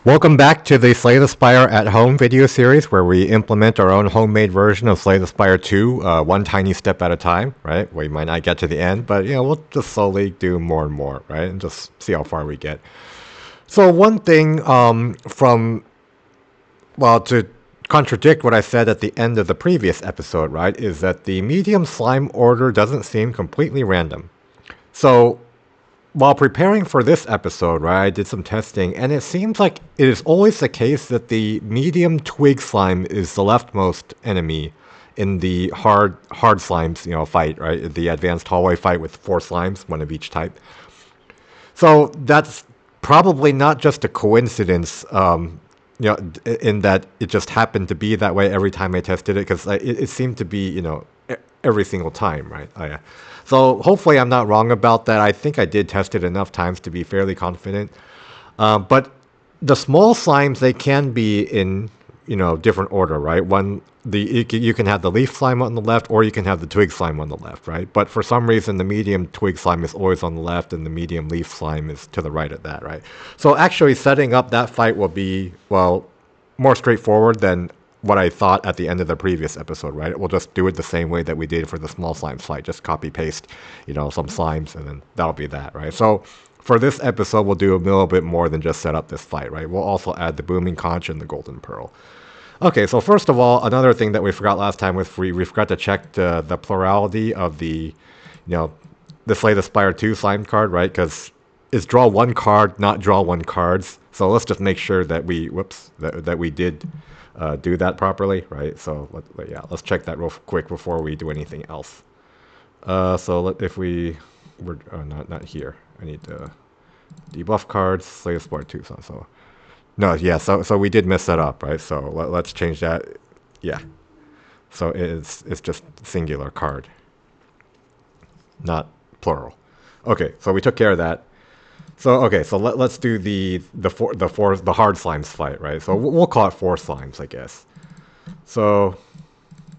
Welcome back to the Slay the Spire at Home video series where we implement our own homemade version of Slay the Spire 2, one tiny step at a time, right? We might not get to the end, but we'll just slowly do more and more, right? And just see how far we get. So one thing to contradict what I said at the end of the previous episode, right, is that the medium slime order doesn't seem completely random. So while preparing for this episode, right, I did some testing, and it seems like it is always the case that the medium twig slime is the leftmost enemy in the hard slimes, fight, right? The advanced hallway fight with 4 slimes, one of each type. So that's probably not just a coincidence, in that it just happened to be that way every time I tested it, because it seemed to be, every single time, right? So hopefully I'm not wrong about that. I think I did test it enough times to be fairly confident. But the small slimes, they can be in, different order, right? You can have the leaf slime on the left, or you can have the twig slime on the left, right? But for some reason, the medium twig slime is always on the left, and the medium leaf slime is to the right of that, right? So actually setting up that fight will be, more straightforward than what I thought at the end of the previous episode, right? We'll just do it the same way that we did for the small slime fight. Just copy paste, some slimes, and then that'll be that, right? So for this episode, we'll do a little bit more than just set up this fight, right? We'll also add the Booming Conch and the Golden Pearl. Okay, so first of all, another thing that we forgot last time was we forgot to check the plurality of the Slay the Spire 2 slime card, right? Because it's draw 1 card, not draw 1 cards. So let's just make sure that we did do that properly, right? So let's check that real quick before we do anything else. If we're not here, I need to debuff cards, Slay the Spire 2. So no, yeah. So we did mess that up, right? So let's change that. Yeah. So it's just singular card, not plural. Okay, so we took care of that. So let's do the hard slimes fight, right? So we'll call it 4 slimes, I guess. So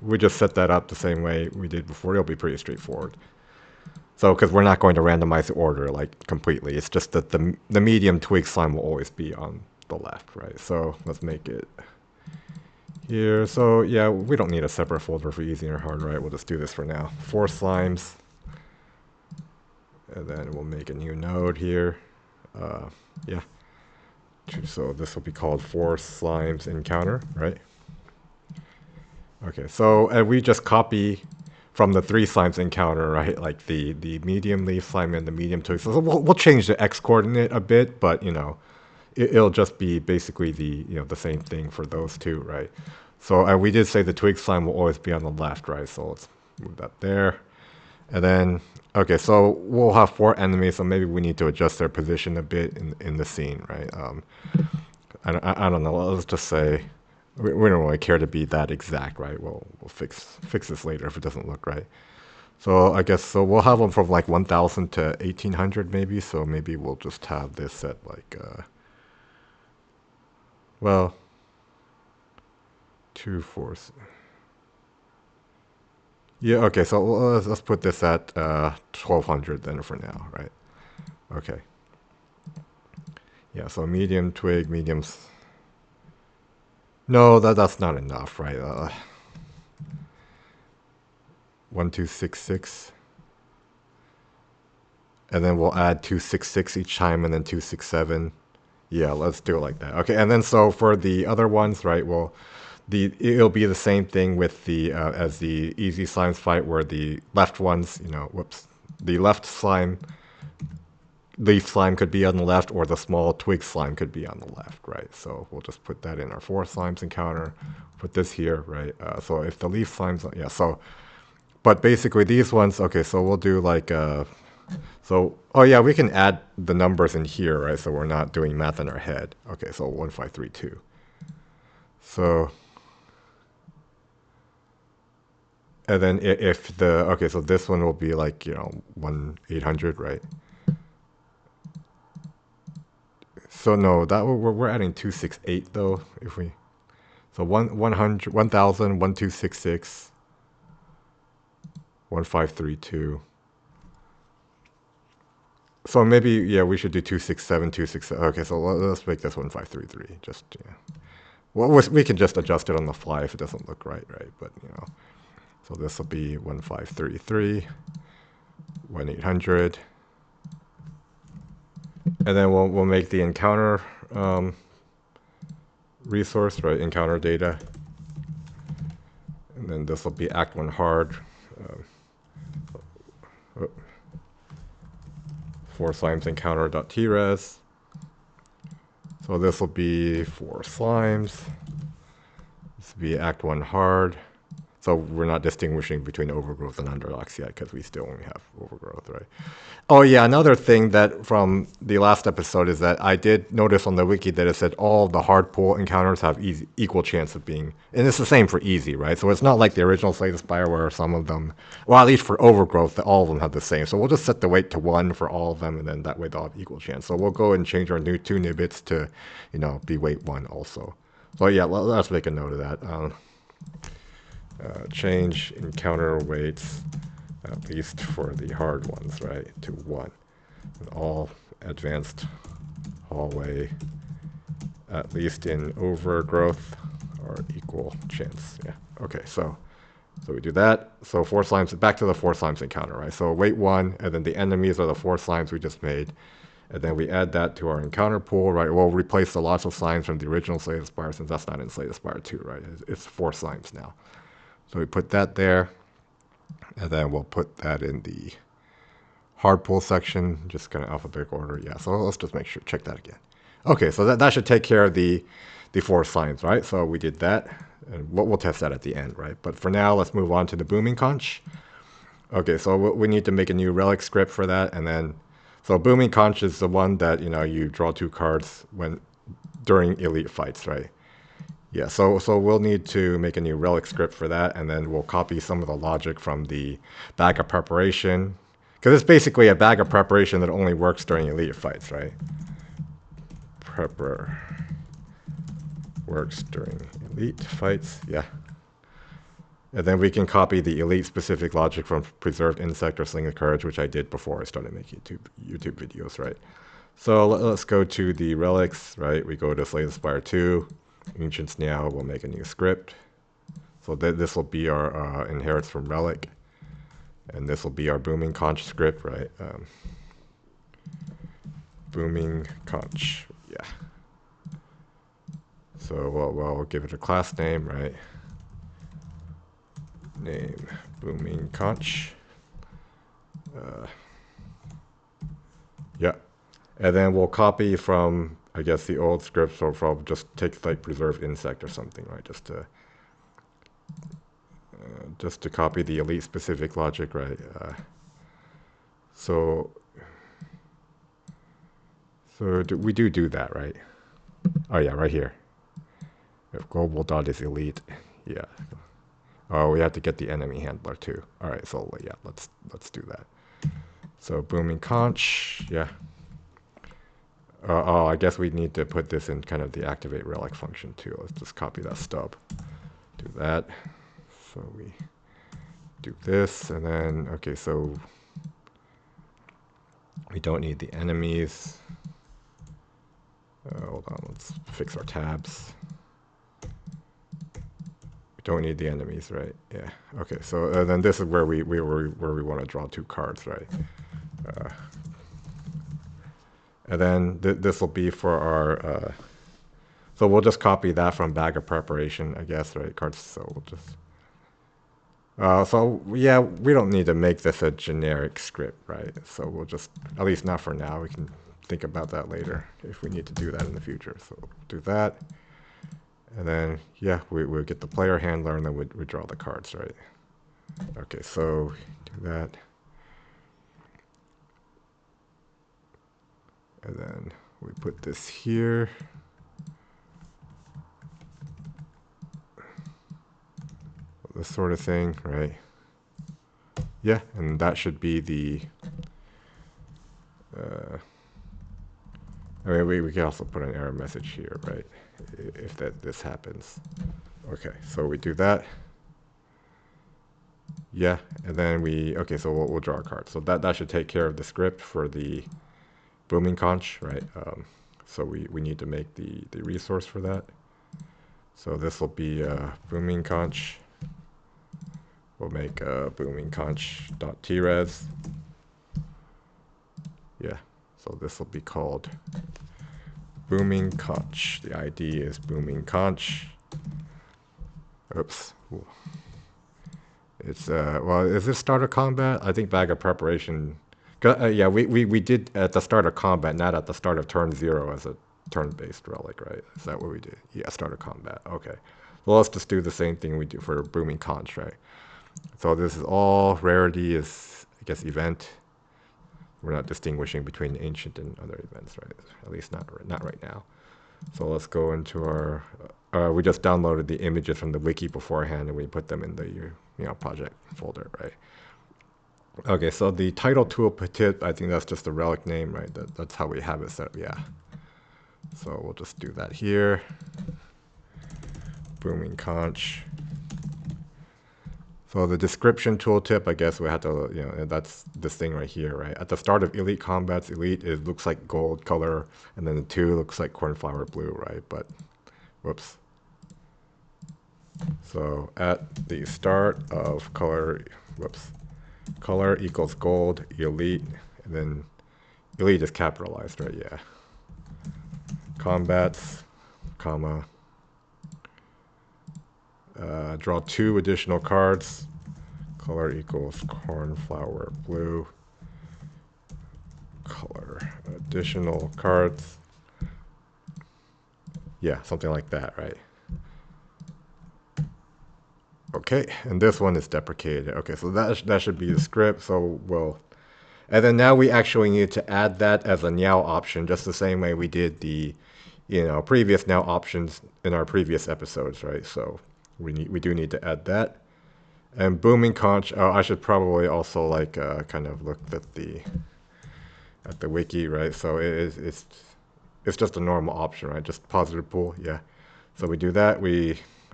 we just set that up the same way we did before. It'll be pretty straightforward. So because we're not going to randomize the order like completely, it's just that the medium twig slime will always be on the left, right? So let's make it here. So yeah, we don't need a separate folder for easy or hard, right? We'll just do this for now. 4 slimes. And then we'll make a new node here. Yeah. So this will be called 4 slimes encounter, right? Okay, so and we just copy from the 3 slimes encounter, right? Like the medium leaf slime and the medium twig. So we'll change the x coordinate a bit, but it'll just be basically the same thing for those 2, right? So we did say the twig slime will always be on the left, right? So let's move that there. And then, okay, so we'll have 4 enemies, so maybe we need to adjust their position a bit in the scene, right? I don't know, let's just say, we don't really care to be that exact, right? We'll fix this later if it doesn't look right. So I guess, we'll have them from like 1000 to 1800 maybe, so maybe we'll just have this at like, 2, 4... Yeah, okay, so let's put this at 1200 then for now, right? Okay. Yeah, so medium twig, mediums. No, that's not enough, right? 1266. And then we'll add 266 each time and then 267. Yeah, let's do it like that. Okay, and then so for the other ones, right, it'll be the same thing with the as the easy slimes fight, where the left ones, the left slime, leaf slime could be on the left, or the small twig slime could be on the left, right? So we'll just put that in our 4 slimes encounter, put this here, right? So if the leaf slimes, yeah, so, but basically these ones, okay, so we'll do like, oh yeah, we can add the numbers in here, right? So we're not doing math in our head. Okay, so 1532. So, and then if so this one will be like, 1800, right? So no, that we're adding 268 though, if we, so 100, 1000, 1266, 1532. So maybe, yeah, we should do 267, 267. Okay, so let's make this 1533. Just, yeah. Well, we can just adjust it on the fly if it doesn't look right, right? But, you know. So this will be 1533, 1800. And then we'll make the encounter resource, right? Encounter data. And then this will be Act 1 hard. Uh, four slimes encounter.tres. So this will be four slimes. This will be Act 1 hard. So we're not distinguishing between overgrowth and underlocks yet because we still only have overgrowth, right? Oh yeah, another thing that from the last episode is that I did notice on the wiki that it said all the hard pull encounters have equal chance of being, and it's the same for easy, right? So it's not like the original Slay the Spire where some of them, well, at least for overgrowth, that all of them have the same. So we'll just set the weight to 1 for all of them, and then that way they'll have equal chance. So we'll go and change our new 2 nibits to, you know, be weight 1 also. So yeah, let's make a note of that. Change encounter weights, at least for the hard ones, right, to 1. And all advanced hallway, at least in overgrowth, are equal chance. Yeah. Okay, so we do that. So 4 slimes, back to the 4 slimes encounter, right? So weight 1, and then the enemies are the 4 slimes we just made. And then we add that to our encounter pool, right? We'll replace the lots of slimes from the original Slay the Spire, since that's not in Slay the Spire 2, right? It's 4 slimes now. So we put that there, and then we'll put that in the hard pull section, just kind of alphabetical order. Yeah, so let's just make sure, check that again. Okay, so that should take care of the 4 slimes, right? So we did that, and we'll test that at the end, right? But for now, let's move on to the Booming Conch. Okay, so we need to make a new relic script for that, and then, so Booming Conch is the one that, you know, you draw 2 cards during elite fights, right? Yeah, so we'll need to make a new relic script for that, and then we'll copy some of the logic from the bag of preparation, because it's basically a bag of preparation that only works during elite fights, right? Prepper works during elite fights, yeah. And then we can copy the elite specific logic from Preserved Insect or Sling of Courage, which I did before I started making YouTube videos, right? So let's go to the relics, right? We go to Slay the Spire 2. Ancients now, we'll make a new script. So this will be our inherits from relic. And this will be our Booming Conch script, right? Booming Conch, yeah. So we'll give it a class name, right? Name Booming Conch. Yeah. And then we'll copy from, I guess, the old scripts, or from just take like Preserved Insect or something, right? Just to copy the elite specific logic, right? So we do that, right? Oh yeah, right here. If global dot is elite, yeah. Oh, we have to get the enemy handler too. All right, so yeah, let's do that. So Booming Conch, yeah. Oh, I guess we need to put this in kind of the activate relic function too. Let's just copy that stub. Do that. So we do this, and then, okay, so we don't need the enemies. Hold on, let's fix our tabs. We don't need the enemies, right? Yeah. Okay, so then this is where we want to draw 2 cards, right? And then this will be for our, so we'll just copy that from bag of preparation, I guess, right? Cards, so we'll just, so yeah, we don't need to make this a generic script, right? So we'll just, at least not for now, we can think about that later if we need to do that in the future. So we'll do that. And then, yeah, we'll get the player handler, and then we draw the cards, right? Okay, so do that. And then we put this here. This sort of thing, right? Yeah, and that should be the, I mean, we can also put an error message here, right? If this happens. Okay, so we do that. Yeah, and then okay, so we'll draw a card. So that should take care of the script for the Booming Conch, right? So we need to make the resource for that. So this will be Booming Conch. We'll make Booming Conch.tres. Yeah, so this will be called Booming Conch. The ID is Booming Conch. Oops. Ooh. It's well, is this starter combat? I think bag of preparation. Yeah, we did at the start of combat, not at the start of turn 0 as a turn-based relic, right? Is that what we did? Yeah, start of combat. Okay. Well, let's just do the same thing we do for Booming Conch, right? So this is all rarity is, I guess, event. We're not distinguishing between ancient and other events, right? At least not right now. So let's go into our. We just downloaded the images from the wiki beforehand, and we put them in the project folder, right? Okay, so the title toolkit, I think that's just the relic name, right? That's how we have it set. Yeah. So we'll just do that here. Booming Conch. So the description tooltip, I guess we have to, that's this thing right here, right? At the start of Elite Combats, Elite, it looks like gold color, and then the 2 looks like cornflower blue, right? But, whoops. So at the start of color equals gold, Elite, and then Elite is capitalized, right? Yeah. Combats, comma, draw 2 additional cards. Color equals cornflower blue. Color additional cards. Yeah, something like that, right? Okay, and this one is deprecated. Okay, so that should be the script. So and then now we actually need to add that as a now option, just the same way we did the, previous now options in our previous episodes, right? So we do need to add that. And Booming Conch, I should probably also kind of look at the wiki, right? So it's just a normal option, right? Just positive pool, yeah. So we do that.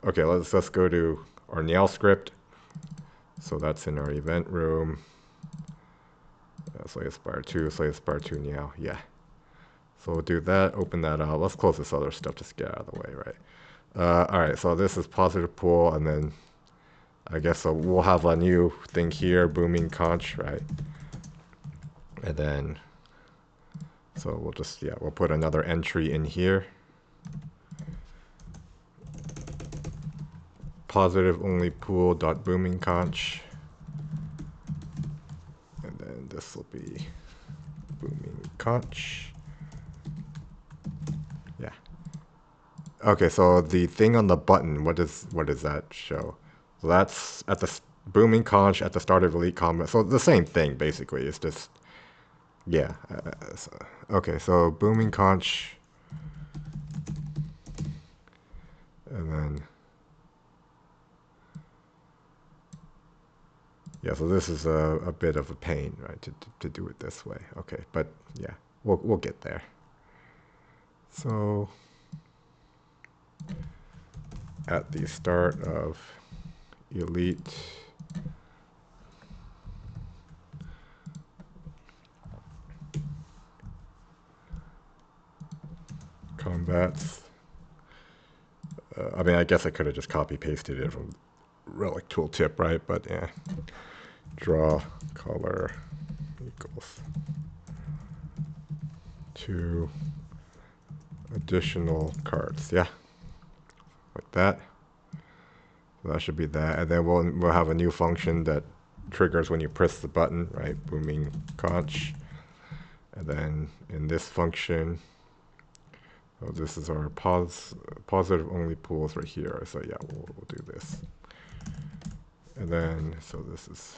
Okay, let's go to our Nial script. So that's in our event room. Slay the Spire 2, Slay the Spire 2 Nial, yeah. So we'll do that, open that up. Let's close this other stuff, just get out of the way, right? All right, so this is positive pool, and then I guess so we'll have a new thing here, Booming Conch, right? And then, so we'll put another entry in here. Positive only pool dot booming conch. And then this will be Booming Conch. Yeah. Okay, so the thing on the button, what does that show? So that's at the Booming Conch at the start of Elite Combat. So the same thing, basically. It's just, yeah. Okay, so Booming Conch. And then, yeah, so this is a bit of a pain, right, to do it this way. Okay, but yeah, we'll get there. So at the start of Elite Combats. I mean, I guess I could have just copy pasted it from Relic Tooltip, right? But yeah, draw color equals 2 additional cards. Yeah, like that. So that should be that, and then we'll have a new function that triggers when you press the button, right? Booming Conch, and then in this function. So this is our positive only pools right here. So yeah, we'll do this. And then, so this is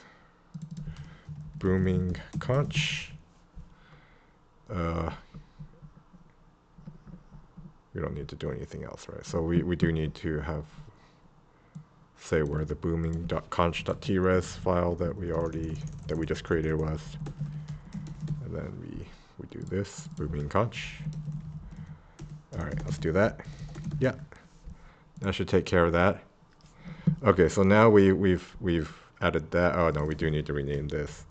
Booming Conch. We don't need to do anything else, right? So we do need to say where the booming.conch.tres file that we just created was. And then we do this, Booming Conch. All right, let's do that. Yeah, that should take care of that. Okay, so now we've added that. Oh no, we do need to rename this.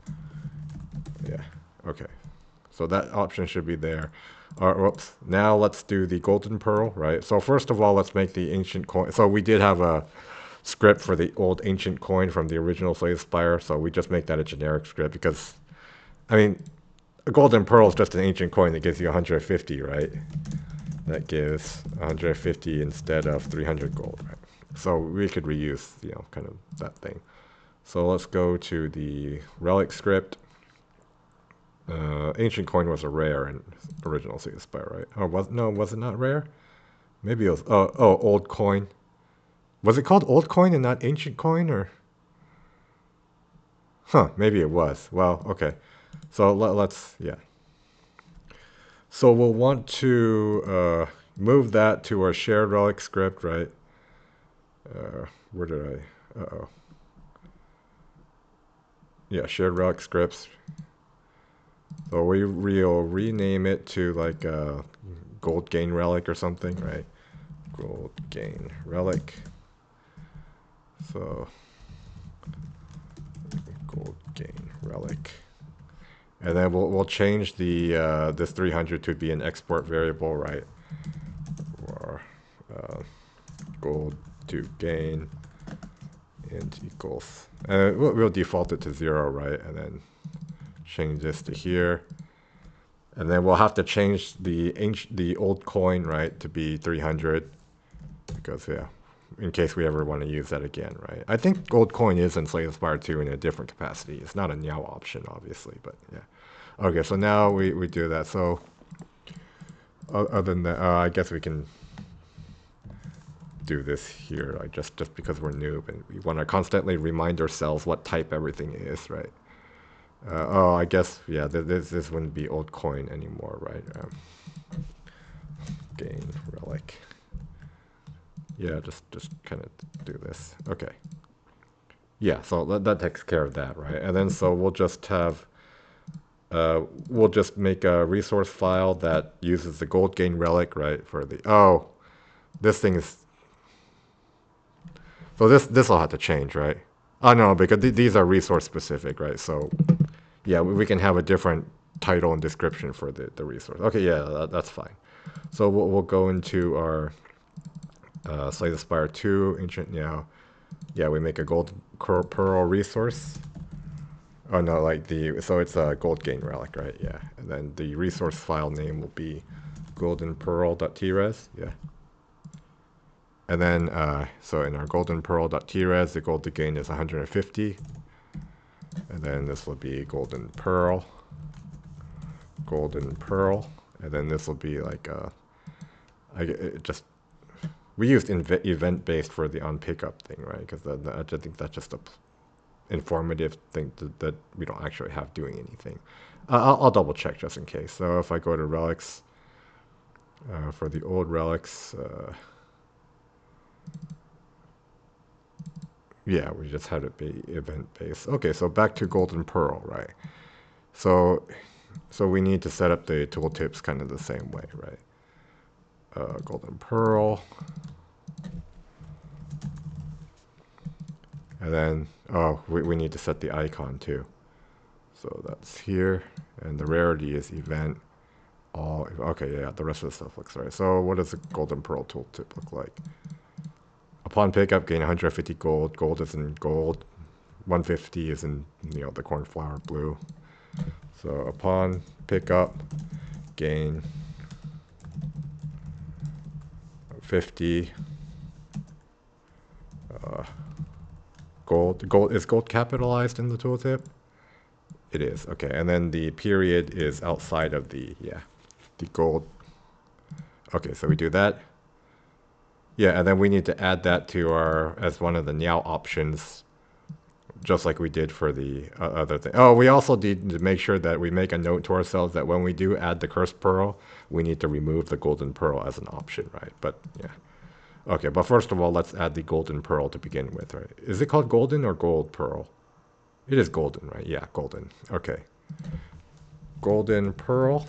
Yeah. Okay. So that option should be there. Whoops. Now let's do the golden pearl, right? So first of all, let's make the ancient coin. So we did have a script for the old ancient coin from the original Slay the Spire, so we just make that a generic script because, I mean, a golden pearl is just an ancient coin that gives you 150, right? That gives 150 instead of 300 gold, right? So we could reuse, kind of that thing. So let's go to the relic script. Ancient coin was a rare in original Slay the Spire, right? Oh, was it not rare? Maybe it was. Oh, old coin. Was it called old coin and not ancient coin, or? Huh, maybe it was. Well, okay. So let's, yeah. So we'll want to move that to our shared relic script, right? Where did I? Uh-oh. Yeah, shared relic scripts. So we'll rename it to like gold gain relic or something, right? Gold gain relic. So gold gain relic. And then we'll change the this 300 to be an export variable, right? Or gold to gain int equals, and we'll default it to 0, right? And then change this to here, and then we'll have to change the old coin, right, to be 300 because, yeah, in case we ever want to use that again, right? I think gold coin is in Slay the Spire 2 in a different capacity. It's not a now option, obviously, but yeah. Okay, so now we do that. So other than that, I guess we can do this here, like just because we're noob and we want to constantly remind ourselves what type everything is, right? Oh, I guess, yeah, this wouldn't be old coin anymore, right? Gain relic. Yeah, just kind of do this. Okay. Yeah, so that takes care of that, right? And then so we'll just have we'll just make a resource file that uses the gold gain relic, right? For the, oh, this thing is, so this will have to change, right? Oh no, because these are resource specific, right? So yeah, we can have a different title and description for the resource. Okay, yeah, that's fine. So we'll go into our Slay the Spire 2 ancient now. Yeah, we make a gold pearl resource. Oh no, like so it's a gold gain relic, right? Yeah, and then the resource file name will be goldenpearl.tres. Yeah. And then, so in our goldenpearl.tres, the gold to gain is 150. And then this will be golden pearl. And then this will be like, we used event-based for the on pickup thing, right? Because I think that's just a informative thing that we don't actually have doing anything. I'll double check just in case. So if I go to relics, for the old relics, yeah, we just had it be event-based. Okay, so back to golden pearl, right? So we need to set up the tooltips kind of the same way, right? Golden pearl. And then, oh, we need to set the icon too. So that's here. And the rarity is event. All, okay, yeah, the rest of the stuff looks right. So what does the golden pearl tooltip look like? Upon pickup, gain 150 gold. Gold is in gold. 150 is in, the cornflower blue. So upon pickup, gain 50 gold. Is gold capitalized in the tooltip? It is. Okay, and then the period is outside of the gold. Okay, so we do that. Yeah, and then we need to add that to our as one of the now options, just like we did for the other thing. Oh, we also need to make sure that we make a note to ourselves that when we do add the cursed pearl, we need to remove the golden pearl as an option, right? But yeah. Okay, but first of all, let's add the golden pearl to begin with, right? Is it called golden or gold pearl? It is golden, right? Yeah, golden. Okay. Golden pearl.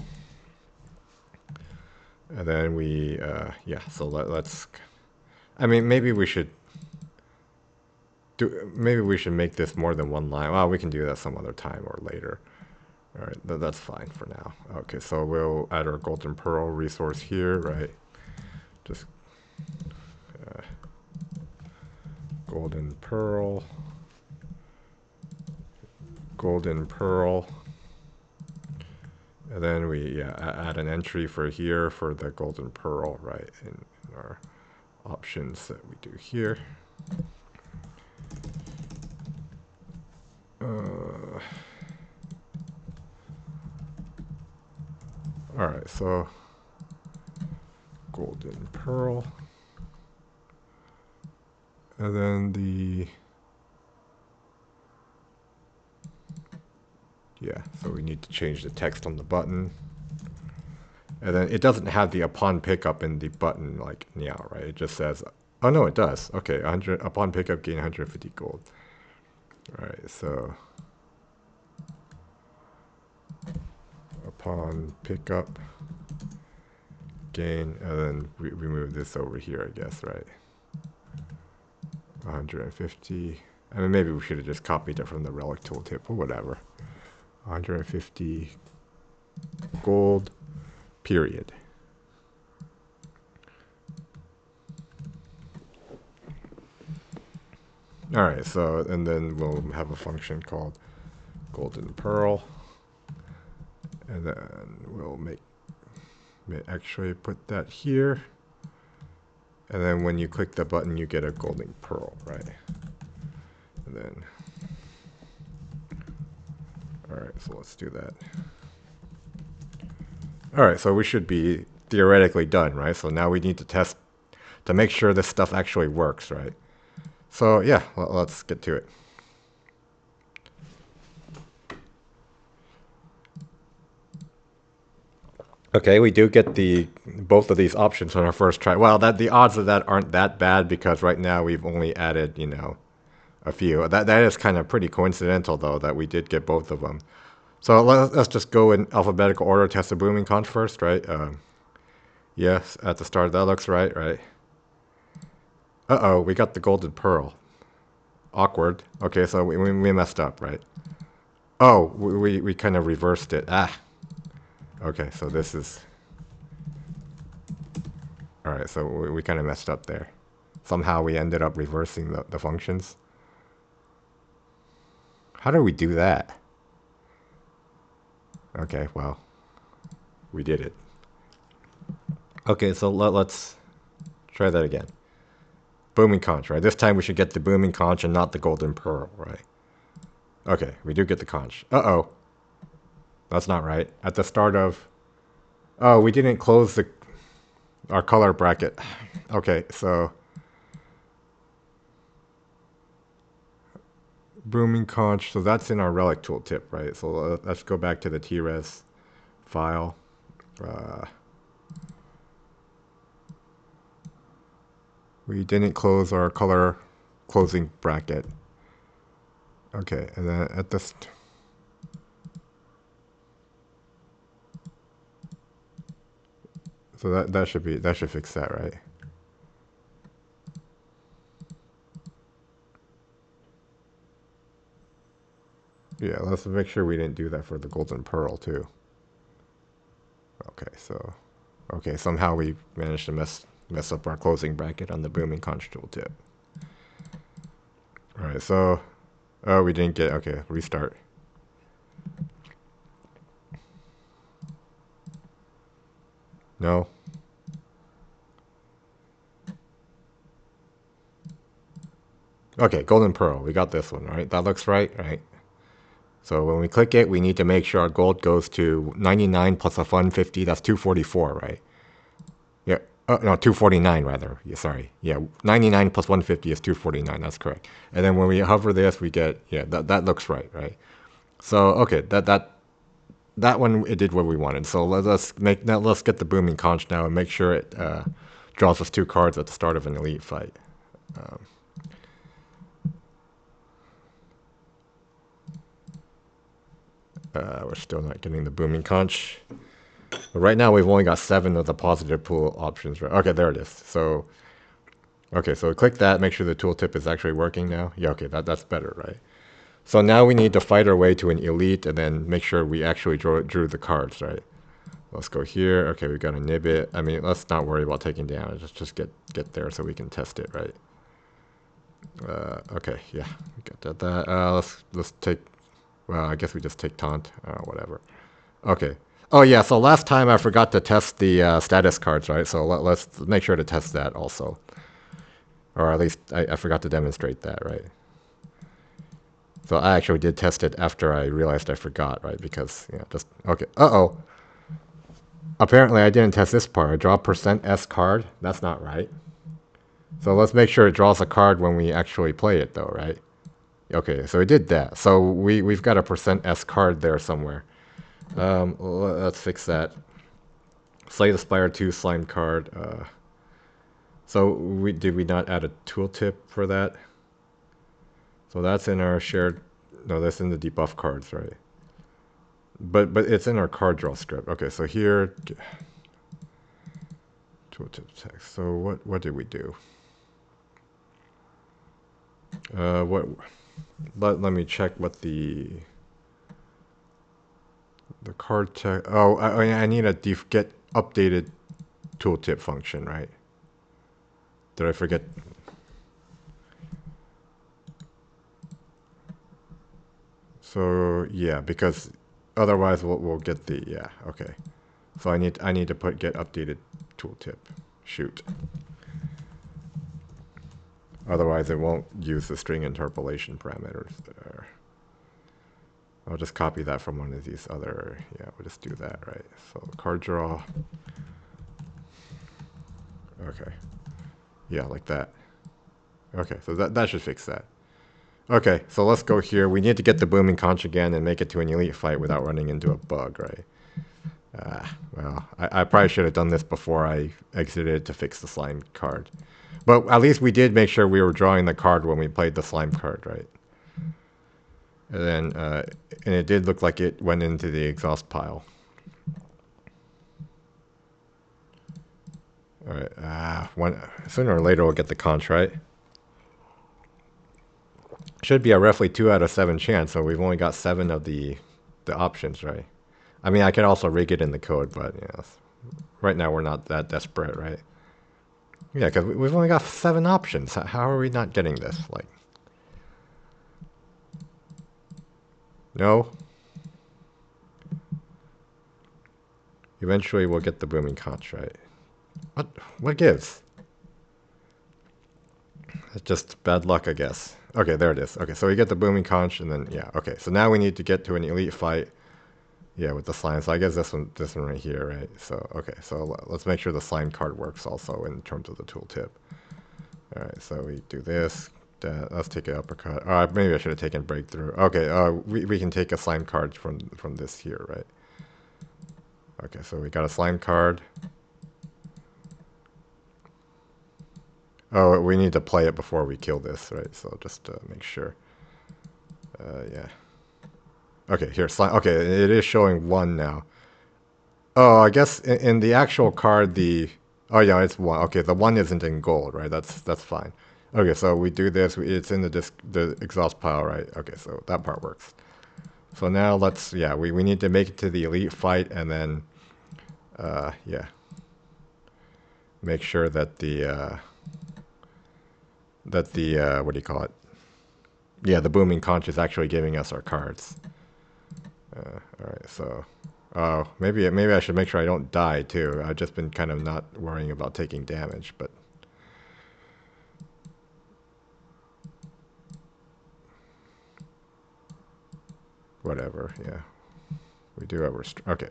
And then we, yeah, so let's, I mean, maybe we should make this more than one line. Well, we can do that some other time or later. All right, that's fine for now. Okay, so we'll add our golden pearl resource here, right? Just golden pearl, golden pearl. And then we add an entry for here for the golden pearl, right? In our options that we do here. All right, so golden pearl. And then so we need to change the text on the button. And then it doesn't have the upon pickup in the button like now, right? It just says, oh no, it does. Okay, 100 upon pickup gain 150 gold. All right, so upon pickup gain, and then we move this over here, I guess, right? 150. I mean, maybe we should have just copied it from the relic tooltip or whatever. 150 gold, period. All right, so, and then we'll have a function called golden pearl. And then we'll actually put that here. And then when you click the button, you get a golden pearl, right? And then, all right, so let's do that. All right, so we should be theoretically done, right? So now we need to test to make sure this stuff actually works, right? So yeah, let's get to it. Okay, we do get both of these options on our first try. Well, the odds of that aren't that bad because right now we've only added, a few. That is kind of pretty coincidental though that we did get both of them. So let's just go in alphabetical order, test the Booming Conch first, right? Yes, at the start that looks right, right? Uh-oh, we got the golden pearl. Awkward. Okay, so we messed up, right? Oh, we kind of reversed it. Ah. Okay, so this is... Alright, so we kind of messed up there. Somehow we ended up reversing the functions. How do we do that? Okay, well, we did it. Okay, so let's try that again. Booming Conch, right? This time we should get the Booming Conch and not the golden pearl, right? Okay, we do get the conch. Uh-oh. That's not right. At the start of... Oh, we didn't close our color bracket. Okay, so... Booming Conch, so that's in our relic tooltip, right? So let's go back to the TRES file. We didn't close our color closing bracket. Okay, and then at this... So that should fix that, right? Yeah, let's make sure we didn't do that for the golden pearl too. Okay, somehow we managed to mess up our closing bracket on the Booming Conch tooltip. All right, so we didn't get... Okay, restart. No. Okay, golden pearl. We got this one, right? That looks right, right? So when we click it, we need to make sure our gold goes to 99 plus a 150. That's 244, right? Yeah. No, 249 rather. Yeah, sorry. Yeah, 99 plus 150 is 249. That's correct. And then when we hover this, we get that looks right, right? So okay, that one it did what we wanted. So let's get the Booming Conch now and make sure it draws us 2 cards at the start of an elite fight. We're still not getting the Booming Conch. But right now we've only got 7 of the positive pool options. Right? Okay, there it is. So, okay, so click that. Make sure the tooltip is actually working now. Yeah, okay, that's better, right? So now we need to fight our way to an elite and then make sure we actually drew the cards, right? Let's go here. Okay, we got a Nibbit. I mean, let's not worry about taking damage. Let's just get there so we can test it, right? Okay, yeah, we got that. Let's take. Well, I guess we just take taunt. Whatever. Okay. Oh yeah. So last time I forgot to test the status cards, right? So let's make sure to test that also, or at least I forgot to demonstrate that, right? So I actually did test it after I realized I forgot, right? Because just okay. Uh-oh. Apparently I didn't test this part. I draw %S card. That's not right. So let's make sure it draws a card when we actually play it, though, right? Okay, so it did that. So we've got a %S card there somewhere. Let's fix that. Slay the Spire 2 slime card. So did we not add a tooltip for that? So that's in our shared. No, that's in the debuff cards, right? But it's in our card draw script. Okay, so here tooltip text. So what did we do? What? Let me check what the card text. Oh, I need a get updated tooltip function, right? Did I forget? So yeah, because otherwise we'll get the okay. So I need to put get updated tooltip. Shoot. Otherwise it won't use the string interpolation parameters there. I'll just copy that from one of these other. Yeah, we'll just do that, right? So card draw. Okay. Yeah, like that. Okay, so that should fix that. Okay, so let's go here. We need to get the Booming Conch again and make it to an elite fight without running into a bug, right? Well, I probably should have done this before I exited to fix the slime card. But at least we did make sure we were drawing the card when we played the slime card, right? And then, and it did look like it went into the exhaust pile. Alright, sooner or later we'll get the conch, right? Should be a roughly 2 out of 7 chance, so we've only got 7 of the options, right? I mean, I could also rig it in the code, but right now we're not that desperate, right? Yeah, because we've only got 7 options. How are we not getting this? Like, no. Eventually we'll get the Booming Conch, right? What gives? It's just bad luck, I guess. Okay, there it is. Okay, so we get the Booming Conch, and then okay. So now we need to get to an elite fight. Yeah, with the slime. So I guess this one right here, right? So okay, so let's make sure the slime card works also in terms of the tooltip. All right, so we do this. Let's take an uppercut. Maybe I should have taken breakthrough. Okay, we can take a slime card from this here, right? Okay, so we got a slime card. Oh, we need to play it before we kill this, right? So just to make sure. Yeah. Okay, here, slime. Okay, it is showing 1 now. Oh, I guess in the actual card, oh yeah, it's 1. Okay, the 1 isn't in gold, right? That's fine. Okay, so we do this. It's in the exhaust pile, right? Okay, so that part works. So now let's, we need to make it to the elite fight, and then, make sure that the what do you call it? Yeah, the Booming Conch is actually giving us our cards. All right, so. Oh, maybe I should make sure I don't die too. I've just been kind of not worrying about taking damage, but whatever. Yeah, we do have okay.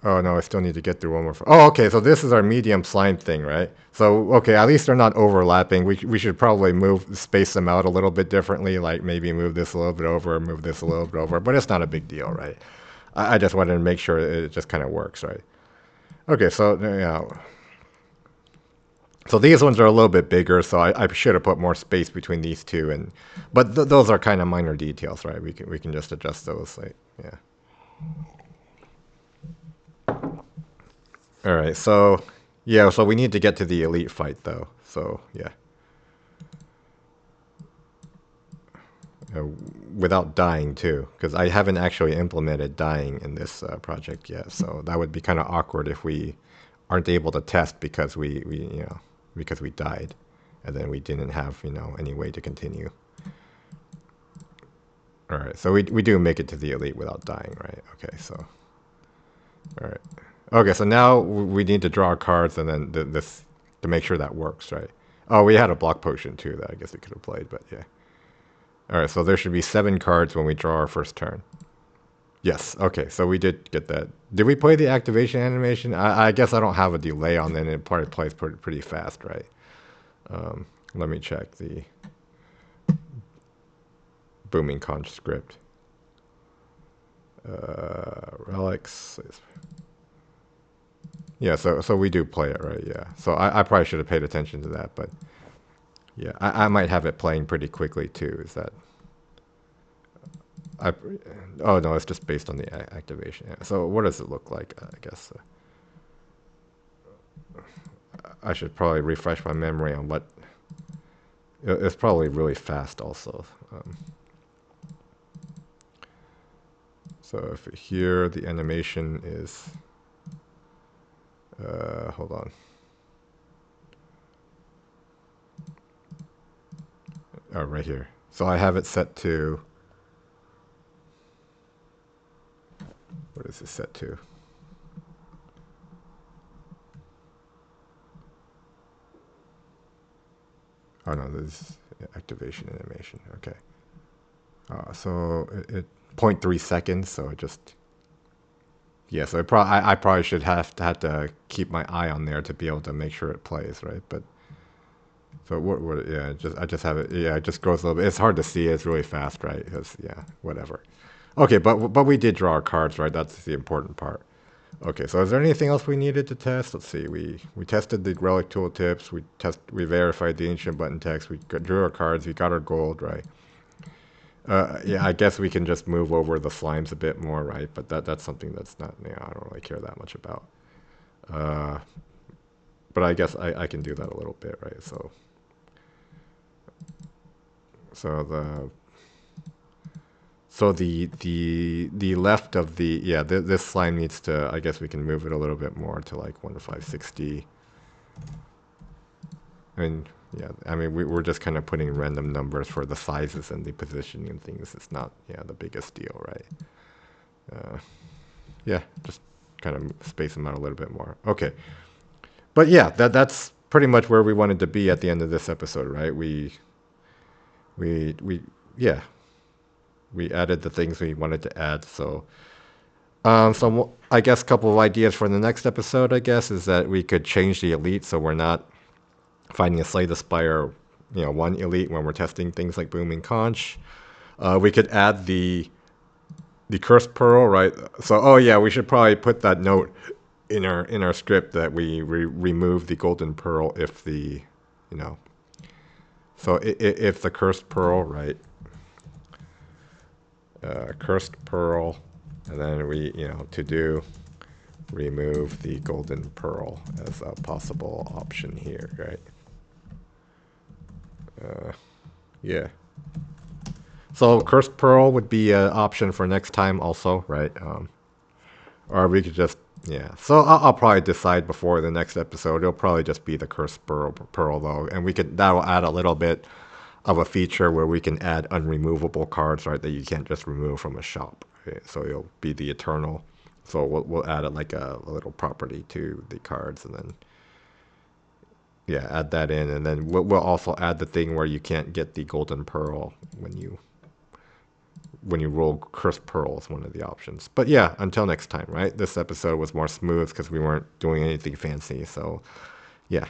Oh no, I still need to get through one more. Oh, okay. So this is our medium slime thing, right? So okay, at least they're not overlapping. We should probably space them out a little bit differently. Like maybe move this a little bit over, move this a little bit over. But it's not a big deal, right? I just wanted to make sure it just kind of works, right? Okay, so so these ones are a little bit bigger. So I should have put more space between these two, but those are kind of minor details, right? We can just adjust those, like yeah. All right, so so we need to get to the elite fight though. So yeah. uh, without dying too, because I haven't actually implemented dying in this project yet. So that would be kind of awkward if we aren't able to test because because we died, and then we didn't have any way to continue. All right, so we do make it to the elite without dying, right? Okay, so all right, okay, so now we need to draw cards, and then this to make sure that works, right? Oh, we had a block potion too that I guess we could have played, but yeah. All right, so there should be 7 cards when we draw our first turn. Yes, okay, so we did get that. Did we play the activation animation? I guess I don't have a delay on it, and it probably plays pretty fast, right? Let me check the Booming Conch script. Relics. Yeah, so we do play it, right? Yeah. So I probably should have paid attention to that, but yeah, I might have it playing pretty quickly too. Is that I? Oh no, it's just based on the activation. Yeah. So what does it look like? I guess I should probably refresh my memory on what. It's probably really fast also. So if here the animation is, hold on. Oh, right here. So I have it set to, what is it set to? Oh no, this is activation animation. Okay. So it 0.3 seconds. So it just yeah. So I probably should have to keep my eye on there to be able to make sure it plays right. But so what yeah. I just have it. Yeah, it just goes a little bit. It's hard to see. It's really fast, right? Because yeah, whatever. Okay, but we did draw our cards, right? That's the important part. Okay, so is there anything else we needed to test? Let's see. We tested the relic tooltips. We verified the ancient button text. Drew our cards. We got our gold, right? Yeah, I guess we can just move over the slimes a bit more, right? But that's something that's not. Yeah, I don't really care that much about. Uh, but I guess I can do that a little bit, right? So the the left of the yeah this slime needs to, I guess we can move it a little bit more to like 1 to 560. And yeah, I mean we're just kind of putting random numbers for the sizes and the positioning and things. It's not the biggest deal, right? Yeah, just kind of space them out a little bit more. Okay, but yeah, that's pretty much where we wanted to be at the end of this episode, right? We yeah, we added the things we wanted to add. So I guess a couple of ideas for the next episode, I guess, is that we could change the elite so we're not finding a Slay the Spire, one elite when we're testing things like Booming Conch. We could add the Cursed Pearl, right? So, oh yeah, we should probably put that note in our script that we remove the Golden Pearl if the, you know, so if the Cursed Pearl, right? Cursed Pearl, and then to do remove the Golden Pearl as a possible option here, right? Yeah. So Cursed Pearl would be an option for next time also, right? Or we could just, yeah. So I'll probably decide before the next episode. It'll probably just be the Cursed Pearl though. And that'll add a little bit of a feature where we can add unremovable cards, right? That you can't just remove from a shop. Right? So it'll be the Eternal. So we'll add it like a little property to the cards, and then yeah, add that in, and then we'll also add the thing where you can't get the Golden Pearl when you roll Cursed Pearl is one of the options. But yeah, until next time, right? This episode was more smooth because we weren't doing anything fancy. So yeah.